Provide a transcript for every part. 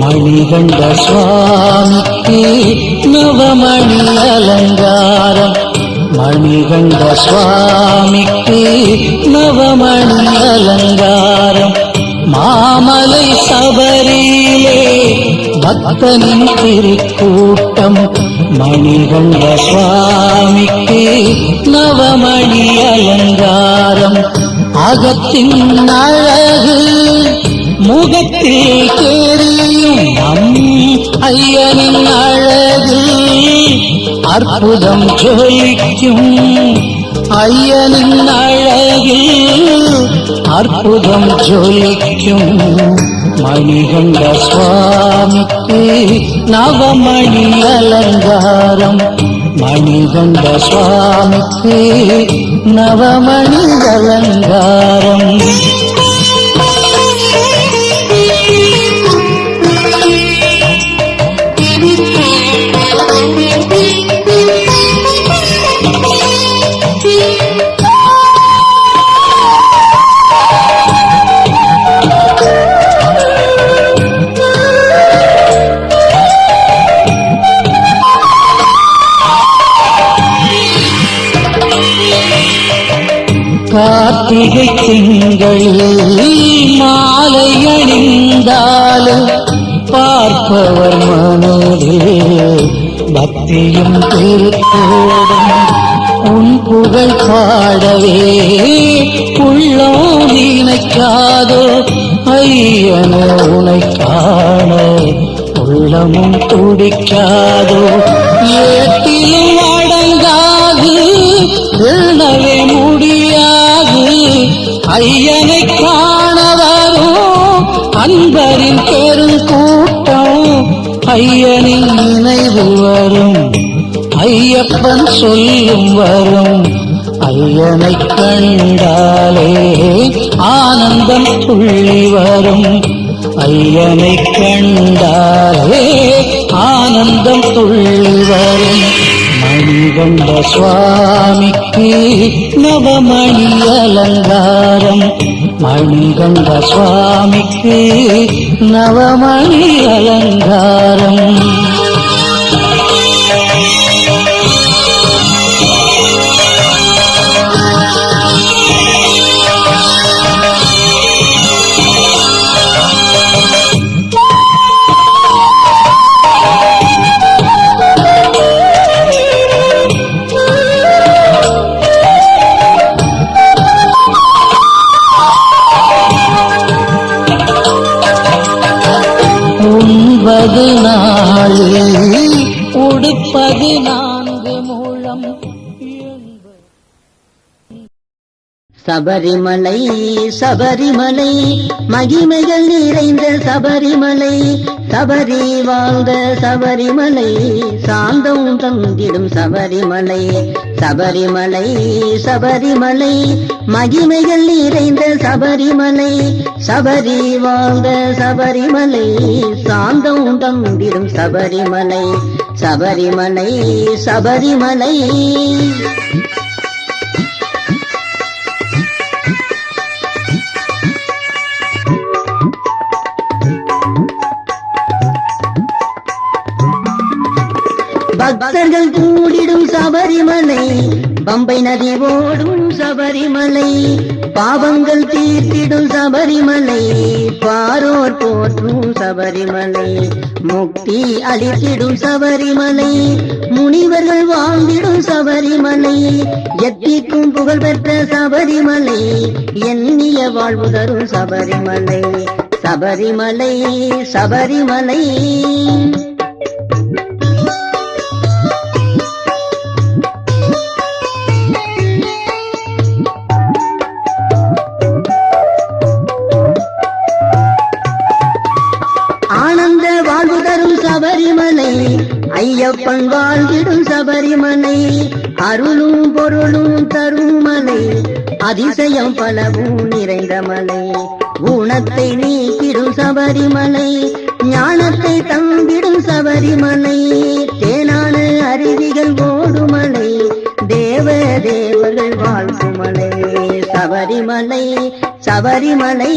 மணிகண்ட சுவாமிக்கு நவமணி அலங்காரம். மணிகண்ட சுவாமிக்கு நவமணி அலங்காரம். மாமலை சபரியிலே பக்தனின் திருக்கூட்டம். மணிகண்ட சுவாமிக்கு நவமணி அலங்காரம். அகத்தின் அழகு முகத்தில் தெரியும் நம் ஐயனின் அழகு அற்புதம் ஜொலிக்கும். ஐயனின் அழகு அற்புதம் ஜொலிக்கும். மணிகண்ட சுவாமிக்கு நவமணி அலங்காரம். மணிகண்ட சுவாமிக்கு நவமணி அலங்காரம். கார்த்திகை திங்களில் மாலை அணிந்தாலும் பார்ப்பவர் மனதில் பக்தியும் திருத்தோடும். உன் புகழ் பாடவே உள்ளம் நினைக்காதோ ஐயனோ உனை காண உள்ளமும் துடிக்காதோ. ஏட்டிலும் அடங்காது எண்ணவே முடியாது ஐயனை காண வரும் அன்பரின் பெருங்கூட்டம். ஐயனின் நினைவு வரும் ஐயப்பன் சொல்லும் வரும். ஐயனை கண்டாலே ஆனந்தம் துள்ளி வரும். ஐயனை கண்டாலே ஆனந்தம் துள்ளி வரும். மணிகண்ட சுவாமிக்கு நவமணி அலங்காரம். மணிகண்ட சுவாமிக்கு நவமணி அலங்காரம். உண்பது நாளில் உடுப்பது 4 முழம். சபரிமலை சபரிமலை மகிமைகள் நிறைந்த சபரிமலை. சபரி வாழ்ந்த சபரிமலை சாந்தம் தந்திடும் சபரிமலை. சபரிமலை சபரிமலை மகிமைகள் நிறைந்த சபரிமலை. சபரி வாழ்ந்த சபரிமலை சாந்தம் தந்திடும் சபரிமலை. சபரிமலை சபரிமலை. பக்தர்கள் கூடிடும் சபரிமலை. பம்பை நதி ஓடும் சபரிமலை, பாவங்கள் தீர்த்திடும் சபரிமலை, பாரோர் போற்றும் சபரிமலை, முக்தி அளித்திடும் சபரிமலை, முனிவர்கள் வாழ்ந்திடும் சபரிமலை, எத்திக்கும் புகழ் பெற்ற சபரிமலை, எண்ணிய வாழ்வு தரும் சபரிமலை, சபரிமலை சபரிமலை. ஆனந்த வாழ்வு தரும் சபரிமலை, ஐயப்பன் வாழ்ந்திடும் சபரிமலை, அருளும் பொருளும் தரும் மலை, அதிசயம் பலவும் நிறைந்த மலை, ஊனத்தை நீக்கிடும் சபரிமலை, ஞானத்தை தந்திடும் சபரிமலை, தேனான அருவிகள் ஓடுமலை, தேவ தேவர்கள் வாழ்க்கும் மலை, சபரிமலை சபரிமலை.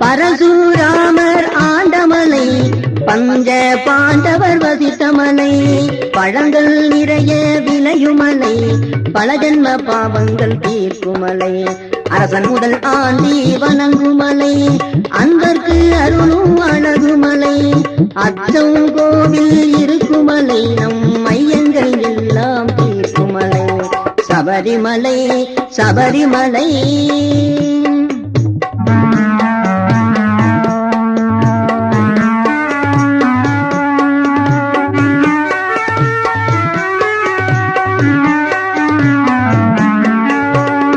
பரசுராமர் ஆண்டமலை, பஞ்ச பாண்டவர் வசித்தமலை, பழங்கள் நிறைய விளையுமலை, பல ஜன்ம பாவங்கள் தீர்க்குமலை, அரசன் முதல் ஆண்டி வணங்குமலை, அன்பர்க்கு அருளும் அழகுமலை, அச்சம் கோவில் இருக்குமலை, நம் மையங்கள் எல்லாம் தீர்க்குமலை, சபரிமலை சபரிமலை.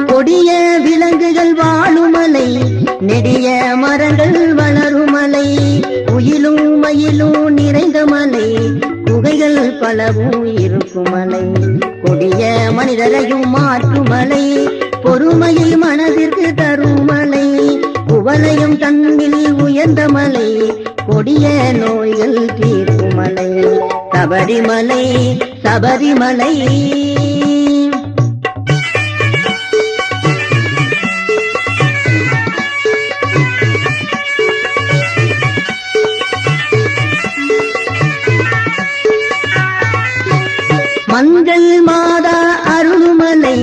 கொடிய விலங்குகள் வாழுமலை, நெடிய மரங்கள் வளருமலை, உயிலும் மயிலும் நிறைந்த மலை, குகைகள் பலவும் இருக்குமலை, கொடிய மனிதரையும் மாற்றுமலை, பொறுமையை மனதிற்கு தருமலை, குவளையும் தன்னில் உயர்ந்த மலை, கொடிய நோய்கள் தீர்க்குமலை, சபரிமலை சபரிமலை. மஞ்சள் மாதா அருள்மலை,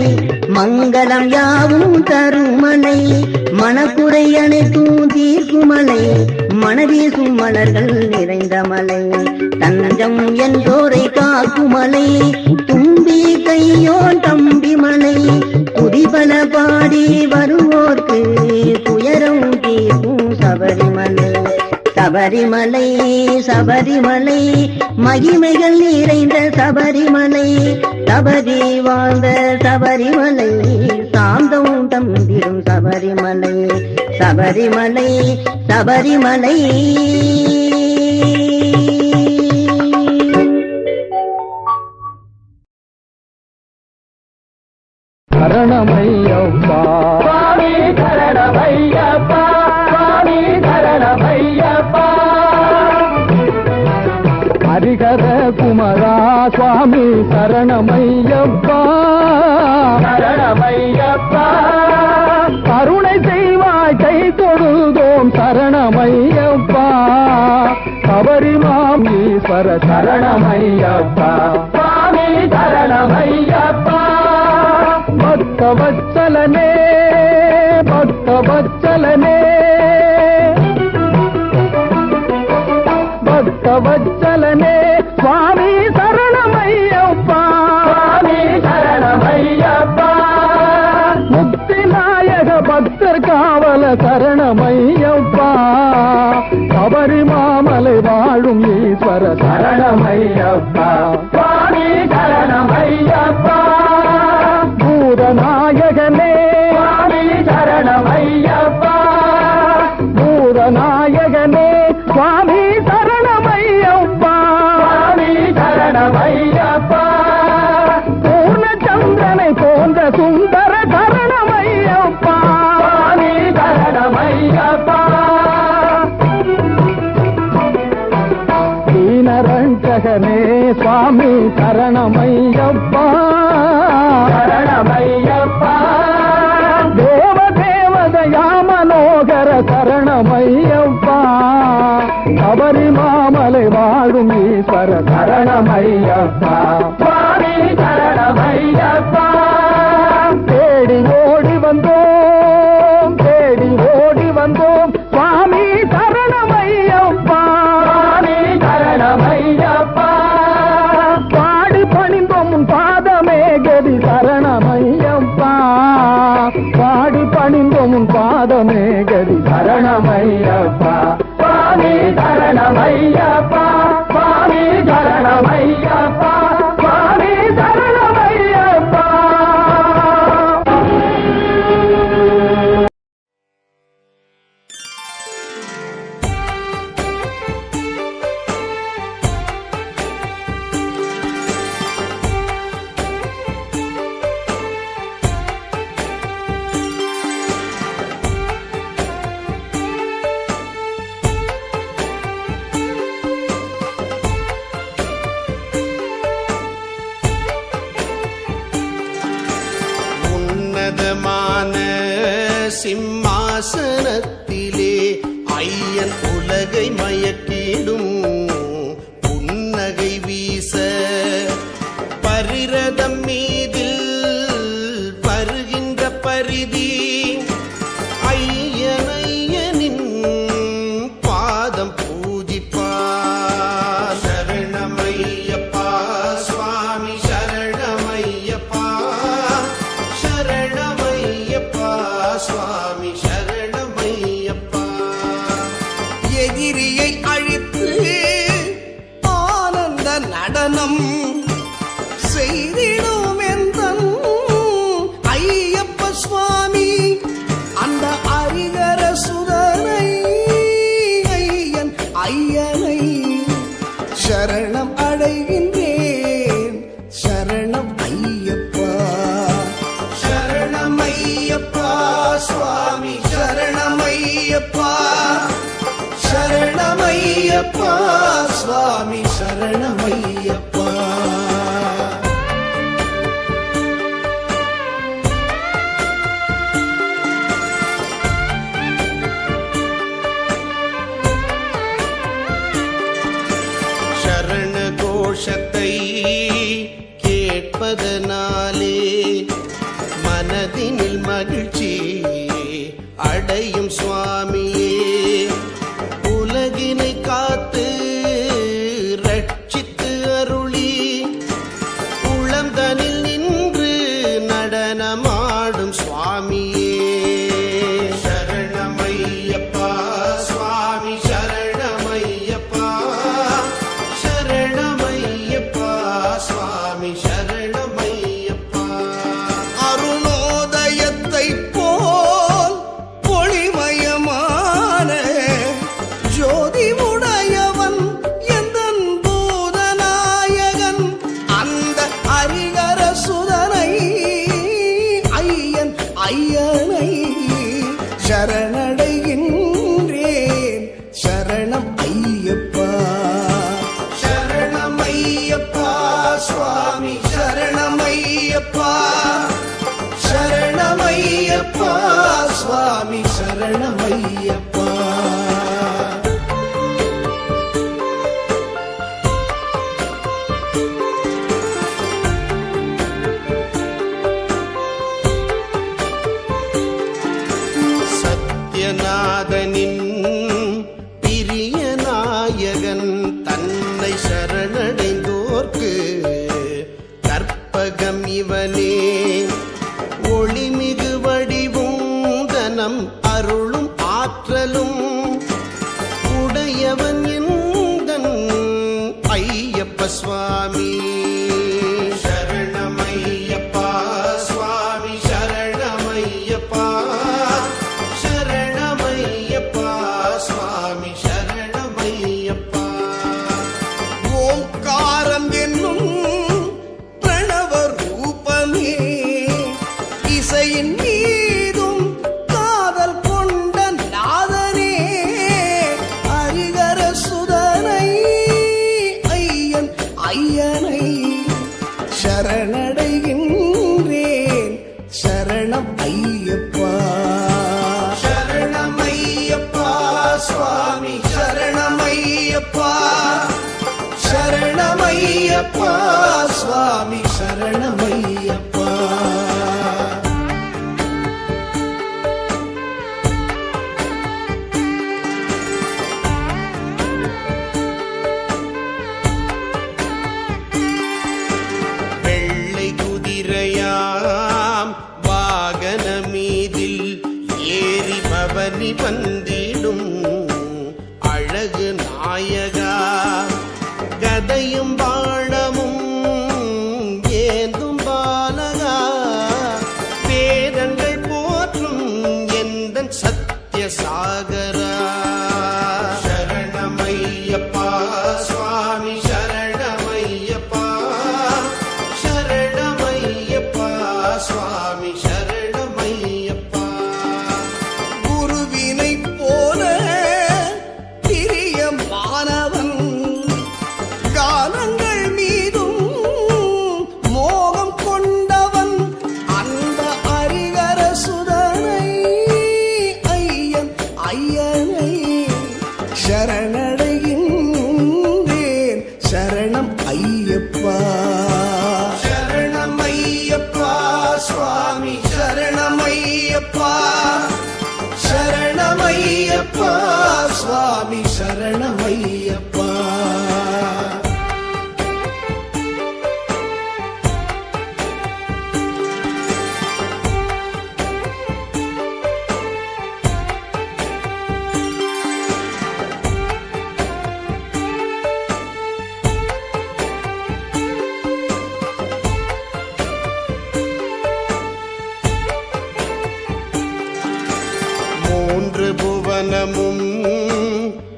மங்களம் யாவும் தருமலை, மனக்குறை அனைத்தும் தீர்க்குமலை, மனவீசும் மலர்கள் நிறைந்த மலை, தஞ்சம் என்றோரை காக்குமலை, தும்பி கையோன் தம்பி மலை, துதிபல பாடி வருவோர்க்கு துயரம் தீர்க்கும் சபரிமலை, சபரிமலை சபரிமலை, மகிமைகள் நிறைந்த சபரிமலை, சபரி வாழ்ந்த சபரிமலை, சாந்தம் தந்திடும் சபரிமலை, சபரிமலை சபரிமலை. சரணமையப்பா சுவாமி, சரணமையப்பா சுவாமி, சரணமையப்பா, ஹரிஹர குமரா சுவாமி, சரணமையப்பா சரணமையப்பா, கருணை செய்வாய் கை தொழுதோம் சரணமையப்பா, சபரிமாமீஸ்வர சரணமையப்பா சுவாமி, சரணமையப்பா, பக்தவத்சலனே பக்தவத்சலனே பக்தவத்சலனே, சுவாமி சரணமையப்பா சுவாமி, சரணமையப்பா, முக்தி நாயக பக்தர் காவல சரணமையப்பா, சபரிமாமலை வாழும் ஈஸ்வர சரணமையப்பா சுவாமி, சரணமையப்பா, பூதநாயகனே சுவாமி, சரணமையப்பா பூதநாயகனே, சுவாமி சரணமையப்பா சுவாமி, சரணமையப்பா, பூர்ணச்சந்திரனை போன்ற சுந்தர சரணமையப்பா சுவாமி, சரணமையப்பா, தீனரஞ்சகனே சுவாமி, சரணமையப்பா சரணமையப்பா, தேவதே சரணமையப்பா சபரிமாமலை வாழும் ஈஸ்வர சரணமையப்பா சுவாமி சரணமையப்பா தேடி ஓடி வந்தோம் தேடி ஓடி வந்தோம் சுவாமி சரணமையப்பா சுவாமி சரணமையப்பா பாடி பணிந்தோம் உன் பாதமே கதி சரணமையப்பா பாடி பணிந்தோம் உன் பாதமே கதி சரணமையப்பா சுவாமி சரணமையப்பா சுவாமி சரணமையப்பா சுவாமி சரணமையப்பா சிம்மாசனத்திலே ஐயன் உலகை மயக்கிடும் புன்னகை வீச பரிரதம் மீதில் வருகின்ற பரிதி ஐயனையனின் பாதம் பூஜிப்பார் சரணமையப்பா சுவாமி சரணமையப்பா சரணமையப்பா சுவாமி சரணமையப்பா எதிரியை அழித்து ஆனந்த நடனம் செய்திடும் எந்தன் ஐயப்ப சுவாமி அந்த அரிகர சுதனை ஐயன் ஐயனை சரணம் அடைகின்றேன் சரணம் ஐயப்பா சரணமையப்பா சுவாமி சரணமையப்பா சரணமையப்பா சுவாமி சரணமையப்பா சரண கோஷத்தை கேட்பதனாலே மனதினில் மகிழ்ச்சி அடையும் சுவாமியே உலகினை காத்து ரட்சித்து அருளி உளந்தனில் நின்று நடனமாடும் சுவாமியே சரணமையப்பா சுவாமி சரணமையப்பா சரணமையப்பா சுவாமி சரணமையப்பா அருணோதயத்தை போல் பொழிமயமான ஜோதி உடையவன் எந்தன் பூதநாயகன் அந்த ஹரிகர சுதனை ஐயன் ஐயனை சரணடைகின்றேன் சரணம் ஐயப்பா சரணமையப்பா சுவாமி சரணமையப்பா சரணமையப்பா சுவாமி சரணமையப்பா சத்யநாதனின் பிரிய நாயகன் தன்னை சரணடைந்தோர்க்கு கற்பகம் இவனே ஒளிமிகு வடிவும் தனம் அருளும் ஆற்றலும் உடையவன் எந்தன் ஐயப்ப சுவாமி சரணமையப்பா சுவாமி சரணமையப்பா சரணமையப்பா சுவாமி சரணமையப்பா ஓங்காரம் என்னும் பிரணவ ரூபமே இசையின் மீதும் காதல் கொண்ட நாதனே ஹரிகர சுதனை ஐயன் ஐயனை சரணடைகின்றேன் சரணம் ஐயப்பா சரணமையப்பா சரணமையப்பா சுவாமி சரணமையப்பா. வெள்ளை குதிரையாம் வாகன மீதில் ஏறி பவனி வந்திடும் அழகு நாயகா, கதையும் பாடமும் ஏந்தும் பாலகா, வேதங்கள் போற்றும் எந்தன் சத்திய சாகரா. சரணமையப்பா சுவாமி சரணமையப்பா, சரணமையப்பா சுவாமி சரணமையப்பா. குருவினை போல பிரியமானவன், காலங்கள் மீதும் மோகம் கொண்டவன், அந்த அரிகர சுதனை ஐயன் ஐயனை சரணடைகின்றேன் சரணம் ஐயப்பா. சரணமையப்பா சுவாமி சரணமையப்பா, சரணமையப்பா சுவாமி சரணமையப்பா. மூன்று புவனமும்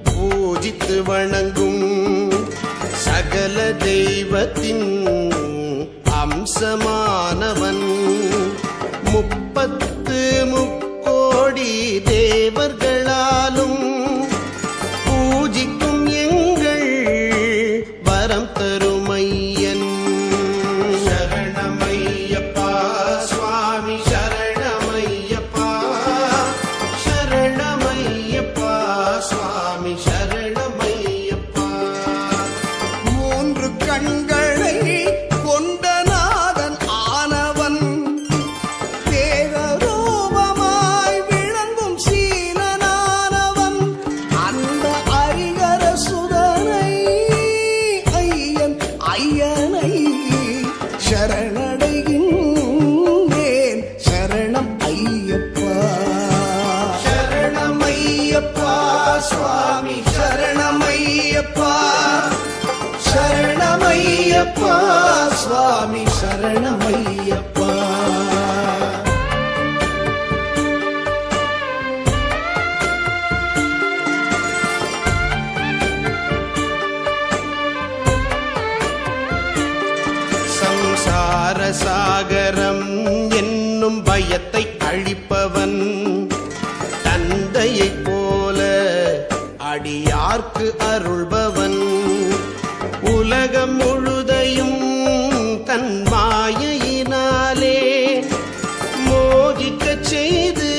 பூஜித்து வணங்கும் சகல தெய்வத்தின் அம்சமானவன், 30 தேவர்களாலும் பூஜிக்கும் எங்கள் வரம் தருமையன். சரணமையப்பா சுவாமி சரணமையப்பா, சரணமையப்பா சுவாமி சரணமையப்பா. மூன்று கண்களை கொண்ட நாதன் ஆனவன், தேகரூபமாய் விளங்கும் சீலனானவன், அந்த அரிகர சுதனை ஐயன் ஐயனை சரணடைகின்றேன் சரணம் ஐயப்பா. சரணமையப்பா சுவாமி சரணமையப்பா, சரணமையப்பா சுவாமி சரணமையப்பா. சம்சார சாகரம் என்னும் பயத்தை அழிப்பவன், தந்தையைப் போல அடியார்க்கு அருள்பவன், உலகம் முழுதையும் தன் மாயையினாலே மோகிக்கச் செய்து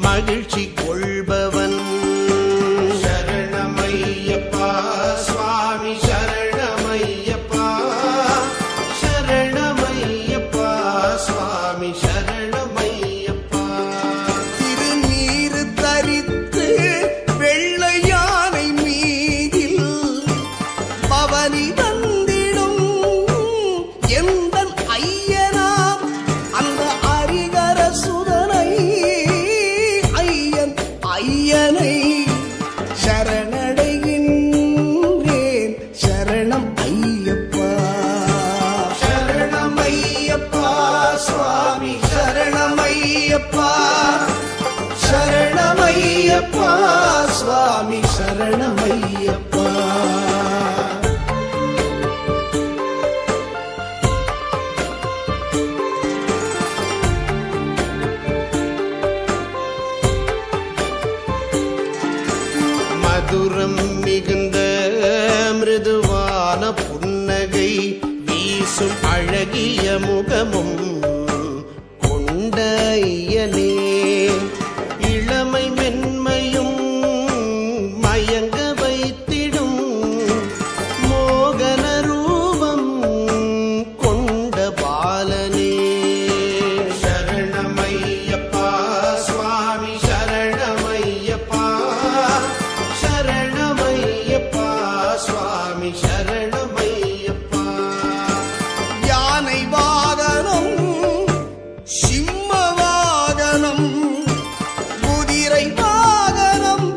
மகிழ்ச்சி கொள்பவன். சரணமையப்பா சுவாமி சரணமையப்பா, சரணமையப்பா சுவாமி சரணமையப்பா. திருநீறு தரித்து வெள்ளை யானை மீதில் பவனி வந்திடும் எந்தன் ஐயனாம், அந்த அரிகர சுதனை ஐயன் ஐயனை சரணடைகின்றேன் சரணம் ஐயப்பா. சரணமையப்பா சுவாமி சரணமையப்பா, சரணமையப்பா சுவாமி சரணமையப்பா. மதுரம் மிகுந்த மிருதுவான புன்னகை வீசும் அழகிய முகமும் கொண்ட ஐயனே, இளமை மென்மையும் மயங்க வைத்திடும் சுவாமி சரணமையப்பா. யானை வாகனம், சிம்ம வாகனம், குதிரை வாகனம்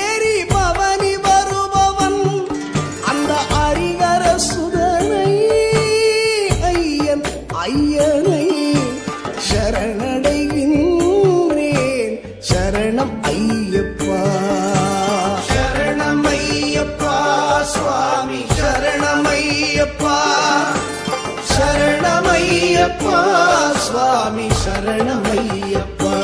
ஏறி பவனி வருபவன் அந்த ஹரிஹர சுதனை ஐயன் ஐயனை சரணடைகின்றேன். சரணம் ஐயப்பா, சரணமையப்பா சுவாமி சரணமையப்பா, சரணமையப்பா சுவாமி சரணமையப்பா.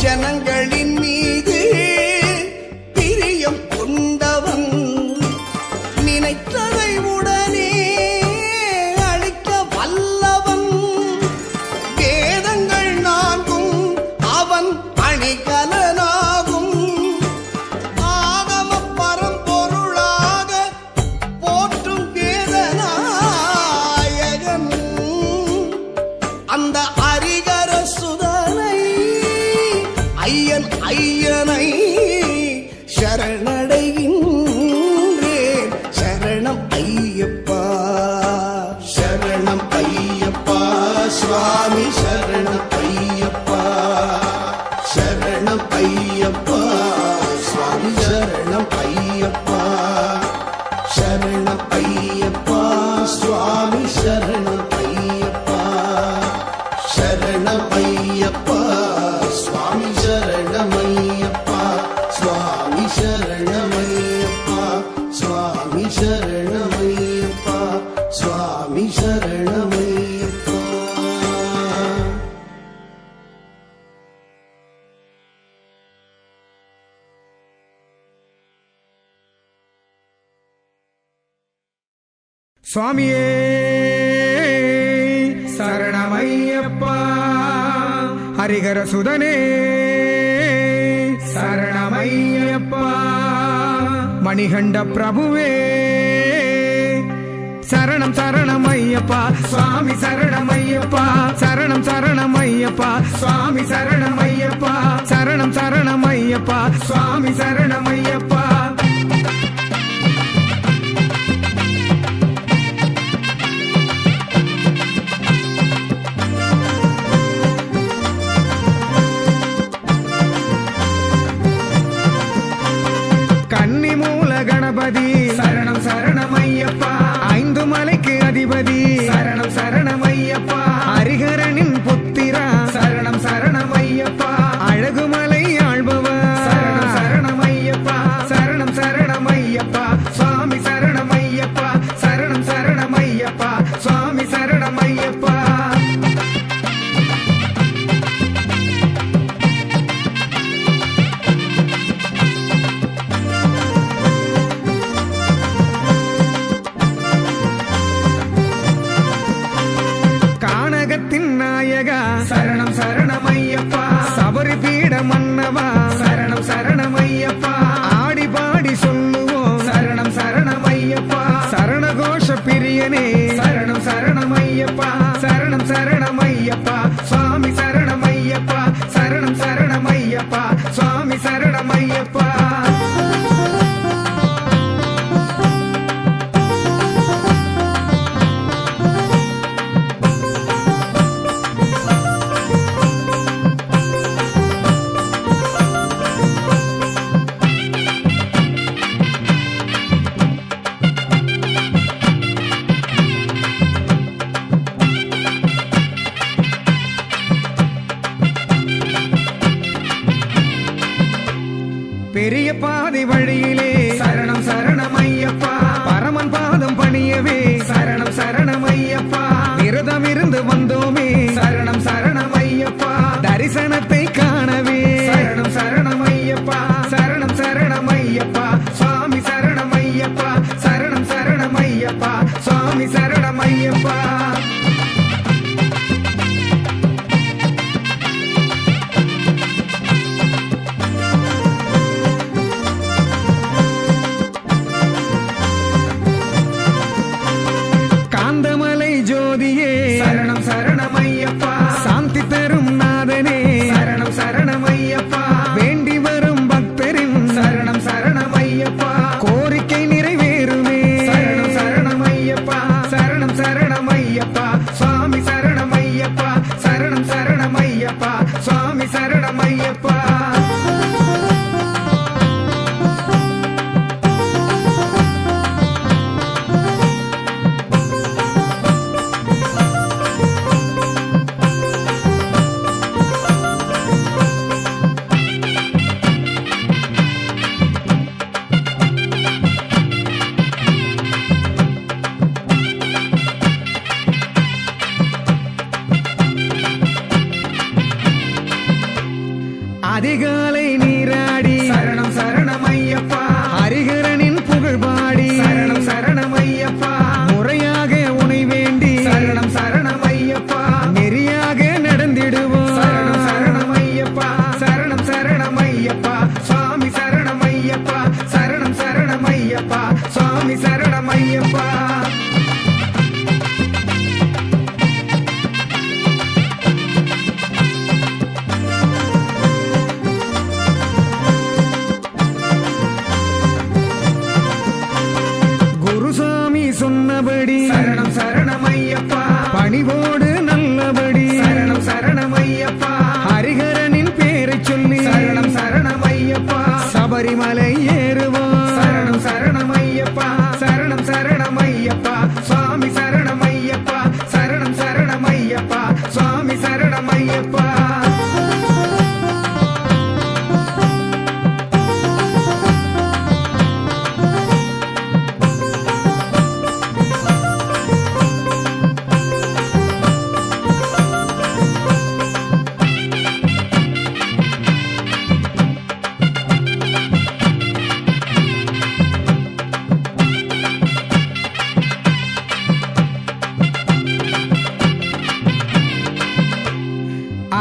ஜனங்களின் மீது பிரியம் கொண்டவன் நினைத்ததை உடனே அளிக்க வல்லவன். வேதங்கள் நான்கும் அவன் அணிகலனாகும். ஆகம பரம்பொருளாக போற்றும் வேதநாயகன் அந்த ஹரிஹர சுதனை ஐயன் ஐயனை சரணடைகின்றேன். சரணம் ஐயப்பா, சரணம் ஐயப்பா சுவாமி சரணம் ஐயப்பா, சரணம் ஐயப்பா சுவாமி சரணம் ஐயப்பா, சரணம் ஐயப்பா சுவாமி சரணம் ஐயப்பா, சரணம் ஐயப்பா சுவாமி சரணமையப்பா, சுவாமி சரணமையப்பா, சுவாமி சரணமையப்பா, சுவாமி சரணமையப்பா. சுவாமியே சரணமையப்பா, ஹரிஹர சுதனே சரணமையப்பா, மணிகண்ட பிரபுவே சரணம் சரணமையப்பா, சுவாமி சரணமையப்பா, சரணம் சரணமையப்பா, சுவாமி சரணமையப்பா, சரணம் சரணமையப்பா, சுவாமி சரணமையப்பா. கன்னிமூல கணபதி சரணம் சரணமையப்பா, ஐந்து மலைக்கு அதிபதி சரணம் சரணமையப்பா, ஹரிஹரனின் புத்திரா சரணம் சரணமையப்பா, அழகுமலை ஆள்பவர் சரணம் சரணமையப்பா, சரணம் சரணமையப்பா, சுவாமி சரணமையப்பா, சரணம் சரணமையப்பா, சுவாமி சரணமையப்பா. கானகத்தின் நாயகா சரணம் சரணமையப்பா, சபரி பீட மன்னவா சரணம் சரணமையப்பா, ஆடி பாடி சொல்லுவோம் சரணம் சரணமையப்பா, சரணகோஷ பிரியனே சரணம் சரணமையப்பா, சரணம் சரணமையப்பா, சுவாமி சரணமையப்பா, சரணம் சரணமையப்பா, சுவாமி சரணமையப்பா. பெரிய பாதை வழியிலே சரணம் சரணமையப்பா, பரமன் பாதம் பணியவே சரணம் சரணமையப்பா, விரதம் இருந்து வந்தோமே சரணம் சரணமையப்பா, தரிசனத்தை காணவே சரணம் சரணமையப்பா, சரணம் சரணமையப்பா, சுவாமி சரணமையப்பா, சரணம் சரணமையப்பா, சுவாமி சரணமையப்பா. காந்தமலை சரணமையப்பா சுவாமி சரணமையப்பா சரணம் சரணமையப்பா சுவாமி சரணமையப்பா அதிகாலை நீராடி சரணம் சரணமையப்பா ஹரிஹரனின் புகழ் பாடி சரணம் சரணமையப்பா முறையாக உனை வேண்டி சரணம் சரணமையப்பா நெறியாக நடந்திடுவோம் சரணம் சரணமையப்பா சரணம் சரணமையப்பா சுவாமி சரணமையப்பா சரணம் சரணமையப்பா சுவாமி சரணமையப்பா சொன்னபடி சரணம் சரணமையப்பா பணிவோடு நல்லபடி சரணம் சரணமையப்பா ஹரிஹரனின் பேரை சொல்லி சரணம் சரணமையப்பா சபரிமலை ஏறுவோம் சரணம் சரணமையப்பா சரணம் சரணமையப்பா சுவாமி சரணமையப்பா சரணம் சரணமையப்பா சுவாமி சரணமையப்பா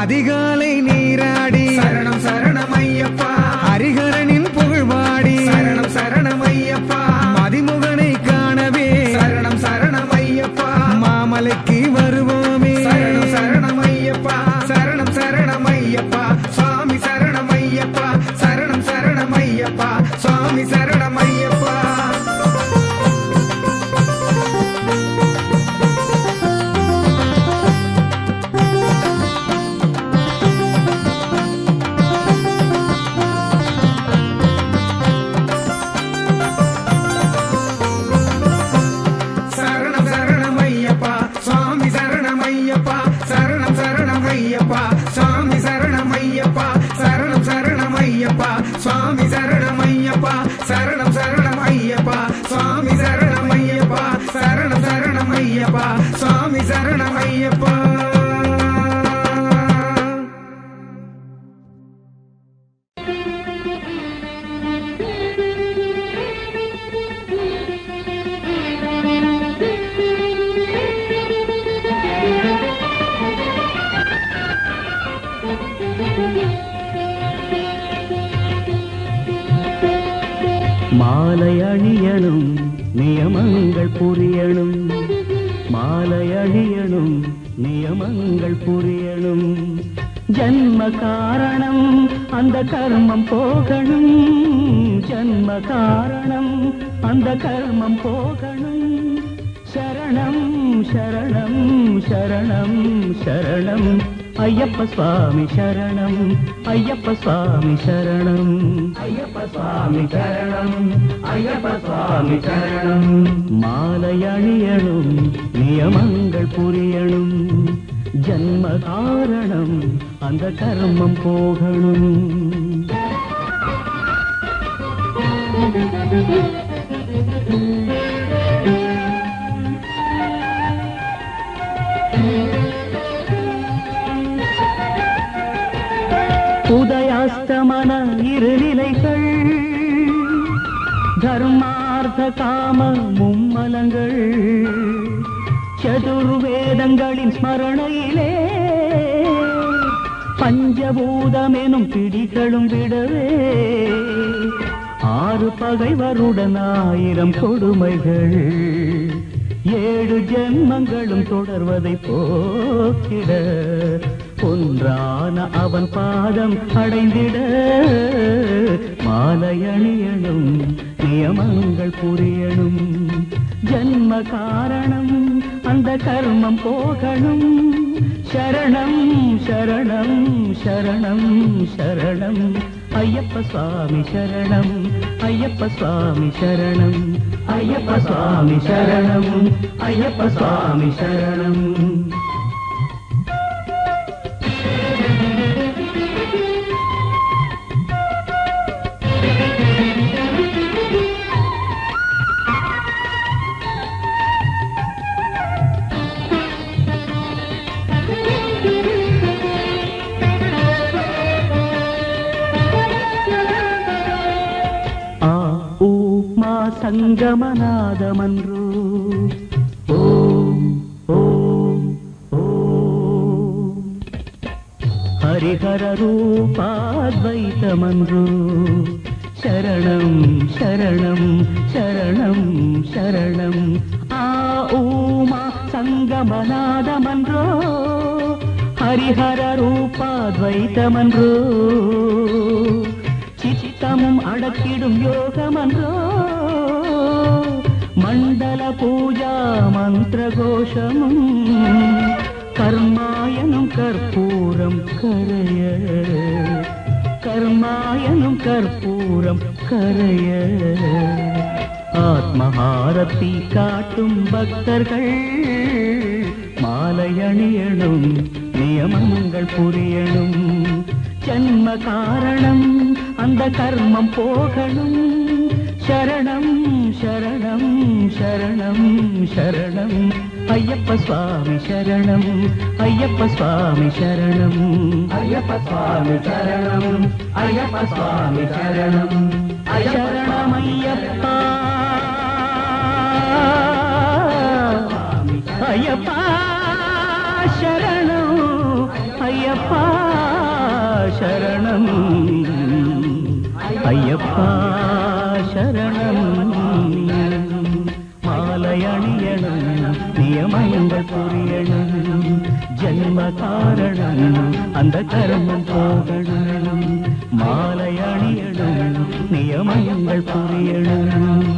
அதிகாலை நீராடி சரணம் சரணமையப்பா ஹரிஹரனின் புகழ் பாடி சரணம் சரணமையப்பா மதிமுகனை காணவே சரணம் சரணமையப்பா மாமலைக்கு வருவோமே சரணம் சரணமையப்பா சரணம் சரணமையப்பா சுவாமி சரணமையப்பா சரணம் சரணமையப்பா சுவாமி சரணமையப்பா சரணம் சரணமையப்பா சுவாமி சரணமையப்பா சரணம் சரணமையப்பா சுவாமி சரணமையப்பா சரணம் சரணமையப்பா சுவாமி சரணமையப்பா சரணம் சரணமையப்பா சுவாமி சரணமையப்பா மாலை அணியணும் நியமங்கள் புரியணும் மாலை அணியணும் நியமங்கள் புரியணும் ஜன்ம காரணம் அந்த கர்மம் போகணும் ஜன்ம காரணம் அந்த கர்மம் போகணும் சரணம் சரணம் சரணம் சரணம் ஐயப்ப சுவாமி சரணம் ஐயப்ப சுவாமி சரணம் ஐயப்ப சுவாமி சரணம் ஐயப்ப சுவாமி சரணம் மாலை அணியணும் நியமங்கள் புரியணும் ஜன்ம காரணம் அந்த கர்மம் போகணும் உதயாஸ்தமன இருநிலைகள் தர்மார்த்த காம மும்மலங்கள் சதுர்வேதங்களின் ஸ்மரணையிலே பஞ்சபூதமெனும் பிடிகளும் விடவே ஆறு பகைவருடன் 1000 கொடுமைகள் 7 ஜென்மங்களும் தொடர்வதை போக்கிட ஒன்றான அவன் பாதம் அடைந்திட மாலை அணியணும் நியமங்கள் புரியணும். ஜன்ம காரணம் அந்த கர்மம் போகணும். சரணம் சரணம் சரணம் சரணம் ஐயப்ப சுவாமி சரணம். ஐயப்ப சுவாமி சரணம். ஐயப்ப சுவாமி சரணம். ஐயப்ப சுவாமி சரணம். சங்கமநாதமன்றோ ஓம் ஓம் ஓம். ஹரிஹர ரூபாத்வைதமன்றோ சரணம் சரணம் சரணம் சரணம். ஆ ஊமா சங்கமநாதமன்றோ ஹரிஹர ரூபாத்வைதமன்றோ. சித்தமும் அடக்கிடும் யோகமன்றோ. மண்டல பூஜா மந்திர கோஷமும் கர்மாயனும் கற்பூரம் கரைய. கர்மாயனும் கற்பூரம் கரைய. ஆத்மஹாரத்தி காட்டும் பக்தர்கள் மாலையணியணும். நியமங்கள் புரியணும். ஜன்ம காரணம் அந்த கர்மம் போகணும். சரணம் சரணம் சரணம் சரணம் ஐயப்ப சுவாமி சரணம். ஐயப்ப சுவாமி சரணம். ஐயப்ப சுவாமி சரணம். ஐயப்ப சுவாமி சரணம். சரணம் ஐயப்பா. ஐயப்பா சரணம். ஐயப்பா சரணம். ஐயப்பா சரணம். மாலையணியணும். நியமங்கள் புரியணும். ஜன்ம காரணம் அந்த கர்மம் போகணும். மாலையணியணும். நியமங்கள் புரியணும்.